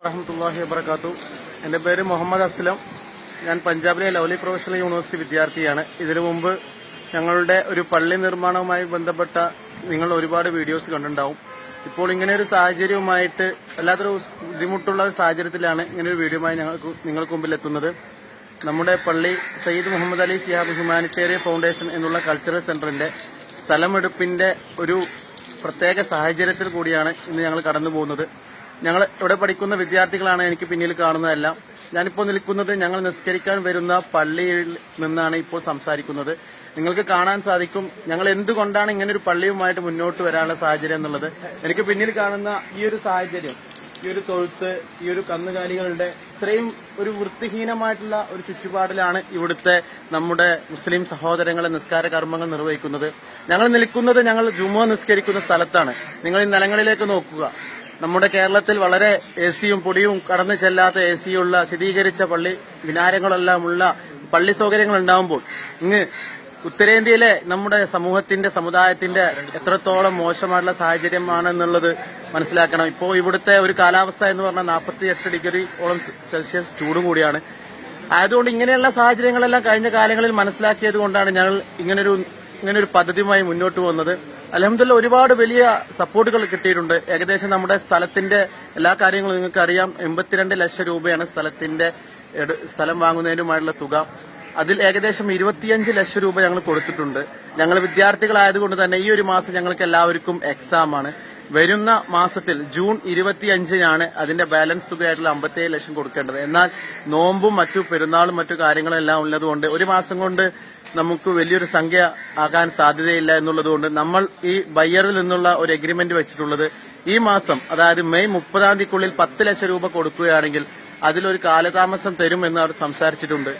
വറഹ്മത്തുള്ളാഹി വബറകാതുഹു. എൻ്റെ പേര് മുഹമ്മദ് അസ്ലം. ഞാൻ പഞ്ചാബിലെ ലൗലി പ്രൊഫഷണൽ യൂണിവേഴ്സിറ്റി വിദ്യാർത്ഥിയാണ്. ഇതിനു മുമ്പ് ഞങ്ങളുടെ ഒരു പള്ളി നിർമ്മാണവുമായി ബന്ധപ്പെട്ട നിങ്ങൾ ഒരുപാട് വീഡിയോസ് കണ്ടിട്ടുണ്ടാവും. ഇപ്പോൾ ഇങ്ങനെ ഒരു സാഹചര്യവുമായിട്ട് വല്ലാത്തൊരു ബുദ്ധിമുട്ടുള്ള സാഹചര്യത്തിലാണ് ഇങ്ങനൊരു വീഡിയോയുമായി നിങ്ങൾക്ക് മുമ്പിൽ എത്തുന്നത്. നമ്മുടെ പള്ളി സയ്യിദ് മുഹമ്മദ് അലി ശിഹാബ് ഹ്യൂമാനിറ്റേറിയൻ ഫൗണ്ടേഷൻ എന്നുള്ള കൾച്ചറൽ സെന്ററിന്റെ സ്ഥലമെടുപ്പിന്റെ ഒരു പ്രത്യേക സാഹചര്യത്തിൽ കൂടിയാണ് ഇന്ന് ഞങ്ങൾ കടന്നു പോകുന്നത്. ഞങ്ങൾ ഇവിടെ പഠിക്കുന്ന വിദ്യാർത്ഥികളാണ് എനിക്ക് പിന്നിൽ കാണുന്നതെല്ലാം. ഞാനിപ്പോൾ നിൽക്കുന്നത് ഞങ്ങൾ നിസ്കരിക്കാൻ വരുന്ന പള്ളിയിൽ നിന്നാണ് ഇപ്പോൾ സംസാരിക്കുന്നത്. നിങ്ങൾക്ക് കാണാൻ സാധിക്കും ഞങ്ങൾ എന്തുകൊണ്ടാണ് ഇങ്ങനെ ഒരു പള്ളിയുമായിട്ട് മുന്നോട്ട് വരാനുള്ള സാഹചര്യം എന്നുള്ളത്. എനിക്ക് പിന്നിൽ കാണുന്ന ഈ ഒരു സാഹചര്യം, ഈ ഒരു തൊഴുത്ത്, ഈ ഒരു കന്നുകാലികളുടെ ഇത്രയും ഒരു വൃത്തിഹീനമായിട്ടുള്ള ഒരു ചുറ്റുപാടിലാണ് ഇവിടുത്തെ നമ്മുടെ മുസ്ലിം സഹോദരങ്ങളെ നിസ്കാര കർമ്മങ്ങൾ നിർവഹിക്കുന്നത്. ഞങ്ങൾ നിൽക്കുന്നത് ഞങ്ങൾ ജുമുഅ നിസ്കരിക്കുന്ന സ്ഥലത്താണ്. നിങ്ങൾ ഈ നിലങ്ങളിലേക്ക് നോക്കുക. നമ്മുടെ കേരളത്തിൽ വളരെ എസിയും പൊടിയും കടന്നു ചെല്ലാത്ത എസിയുള്ള ശീതീകരിച്ച പള്ളി വിനാരങ്ങളെല്ലാം ഉള്ള പള്ളി സൗകര്യങ്ങൾ ഉണ്ടാകുമ്പോൾ ഇങ്ങ് ഉത്തരേന്ത്യയിലെ നമ്മുടെ സമൂഹത്തിന്റെ സമുദായത്തിന്റെ എത്രത്തോളം മോശമായിട്ടുള്ള സാഹചര്യമാണെന്നുള്ളത് മനസ്സിലാക്കണം. ഇപ്പോൾ ഇവിടുത്തെ ഒരു കാലാവസ്ഥ എന്ന് പറഞ്ഞാൽ 48 ഡിഗ്രിയോളം സെൽഷ്യസ് ചൂടും കൂടിയാണ്. ആയതുകൊണ്ട് ഇങ്ങനെയുള്ള സാഹചര്യങ്ങളെല്ലാം കഴിഞ്ഞ കാലങ്ങളിൽ മനസ്സിലാക്കിയത് കൊണ്ടാണ് ഞങ്ങൾ ഇങ്ങനൊരു പദ്ധതിയുമായി മുന്നോട്ട് പോകുന്നത്. അൽഹംദുലില്ലാഹ് ഒരുപാട് വലിയ സപ്പോർട്ടുകൾ കിട്ടിയിട്ടുണ്ട്. ഏകദേശം നമ്മുടെ സ്ഥലത്തിന്റെ എല്ലാ കാര്യങ്ങളും നിങ്ങൾക്ക് അറിയാം. 82 ലക്ഷം രൂപയാണ് സ്ഥലം വാങ്ങുന്നതിനുമായുള്ള തുക. അതിൽ ഏകദേശം 25 ലക്ഷം രൂപ ഞങ്ങൾ കൊടുത്തിട്ടുണ്ട്. ഞങ്ങൾ വിദ്യാർത്ഥികളായതുകൊണ്ട് തന്നെ ഈ ഒരു മാസം ഞങ്ങൾക്ക് എല്ലാവർക്കും എക്സാം ആണ്. വരുന്ന മാസത്തിൽ ജൂൺ 25-നാണ് അതിന്റെ ബാലൻസ് തുകയായിട്ടുള്ള 57 ലക്ഷം കൊടുക്കേണ്ടത്. എന്നാൽ നോമ്പും മറ്റു പെരുന്നാളും മറ്റു കാര്യങ്ങളെല്ലാം ഉള്ളതുകൊണ്ട് ഒരു മാസം കൊണ്ട് നമുക്ക് വലിയൊരു സംഖ്യ ആകാൻ സാധ്യതയില്ല എന്നുള്ളതുകൊണ്ട് നമ്മൾ ഈ ബയ്യറിൽ നിന്നുള്ള ഒരു എഗ്രിമെന്റ് വെച്ചിട്ടുള്ളത് ഈ മാസം, അതായത് മെയ് 30-ാം തീയതിക്കുള്ളിൽ 10 ലക്ഷം രൂപ കൊടുക്കുകയാണെങ്കിൽ അതിലൊരു കാലതാമസം തരുമെന്ന് അവർ സംസാരിച്ചിട്ടുണ്ട്.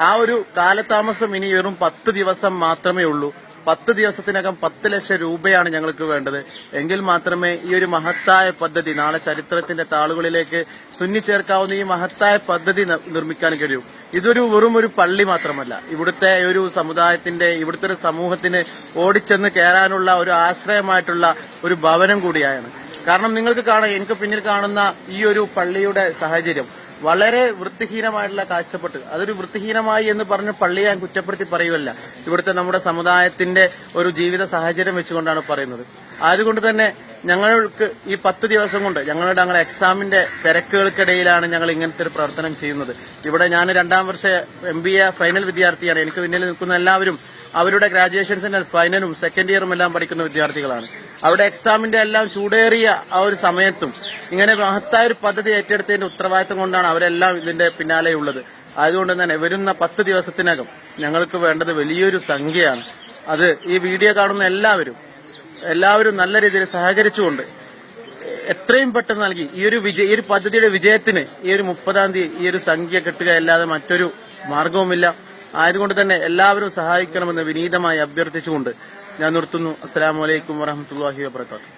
ആ ഒരു കാലതാമസം ഇനി വെറും 10 ദിവസം മാത്രമേ ഉള്ളൂ. 10 ദിവസത്തിനകം 10 ലക്ഷം രൂപയാണ് ഞങ്ങൾക്ക് വേണ്ടത്. എങ്കിൽ മാത്രമേ ഈ ഒരു മഹത്തായ പദ്ധതി നാളെ ചരിത്രത്തിന്റെ താളുകളിലേക്ക് തുന്നിച്ചേർക്കാവുന്ന ഈ മഹത്തായ പദ്ധതി നിർമ്മിക്കാൻ കഴിയൂ. ഇതൊരു വെറും ഒരു പള്ളി മാത്രമല്ല, ഇവിടുത്തെ ഒരു സമുദായത്തിന്റെ, ഇവിടുത്തെ ഒരു സമൂഹത്തിന് ഓടിച്ചെന്ന് കയറാനുള്ള ഒരു ആശ്രയമായിട്ടുള്ള ഒരു ഭവനം കൂടിയാണ്. കാരണം നിങ്ങൾക്ക് കാണാം, എനിക്ക് പിന്നിൽ കാണുന്ന ഈ ഒരു പള്ളിയുടെ സാഹചര്യം വളരെ വൃത്തിഹീനമായിട്ടുള്ള കാഴ്ചപ്പെട്ട്, അതൊരു വൃത്തിഹീനമായി എന്ന് പറഞ്ഞ് പള്ളിയെ ഞാൻ കുറ്റപ്പെടുത്തി പറയുമല്ല, ഇവിടുത്തെ നമ്മുടെ സമുദായത്തിന്റെ ഒരു ജീവിത സാഹചര്യം വെച്ചുകൊണ്ടാണ് പറയുന്നത്. അതുകൊണ്ട് തന്നെ ഞങ്ങൾക്ക് ഈ 10 ദിവസം കൊണ്ട് ഞങ്ങളുടെ എക്സാമിന്റെ തിരക്കുകൾക്കിടയിലാണ് ഞങ്ങൾ ഇങ്ങനത്തെ ഒരു പ്രവർത്തനം ചെയ്യുന്നത്. ഇവിടെ ഞാൻ 2ാം വർഷ MBA ഫൈനൽ വിദ്യാർത്ഥിയാണ്. എനിക്ക് പിന്നിൽ നിൽക്കുന്ന എല്ലാവരും അവരുടെ ഗ്രാജുവേഷൻസിന്റെ ഫൈനലും സെക്കൻഡ് ഇയറും എല്ലാം പഠിക്കുന്ന വിദ്യാർത്ഥികളാണ്. അവിടെ എക്സാമിന്റെ എല്ലാം ചൂടേറിയ ആ ഒരു സമയത്തും ഇങ്ങനെ മഹത്തായ ഒരു പദ്ധതി ഏറ്റെടുത്തതിന്റെ ഉത്തരവാദിത്തം കൊണ്ടാണ് അവരെല്ലാം ഇതിന്റെ പിന്നാലെയുള്ളത്. അതുകൊണ്ട് തന്നെ വരുന്ന 10 ദിവസത്തിനകം ഞങ്ങൾക്ക് വേണ്ടത് വലിയൊരു സംഖ്യയാണ്. അത് ഈ വീഡിയോ കാണുന്ന എല്ലാവരും നല്ല രീതിയിൽ സഹകരിച്ചുകൊണ്ട് എത്രയും പെട്ടെന്ന് നൽകി ഈ ഒരു പദ്ധതിയുടെ വിജയത്തിന് ഈ ഒരു 30-ാം തീയതി ഈ ഒരു സംഖ്യ കിട്ടുക അല്ലാതെ മറ്റൊരു മാർഗവുമില്ല. ആയതുകൊണ്ട് തന്നെ എല്ലാവരും സഹായിക്കണമെന്ന് വിനീതമായി അഭ്യർത്ഥിച്ചുകൊണ്ട് ഞാൻ നിർത്തുന്നു. അസ്സലാമു അലൈക്കും വറഹ്മത്തുള്ളാഹി വബറകാതുഹു.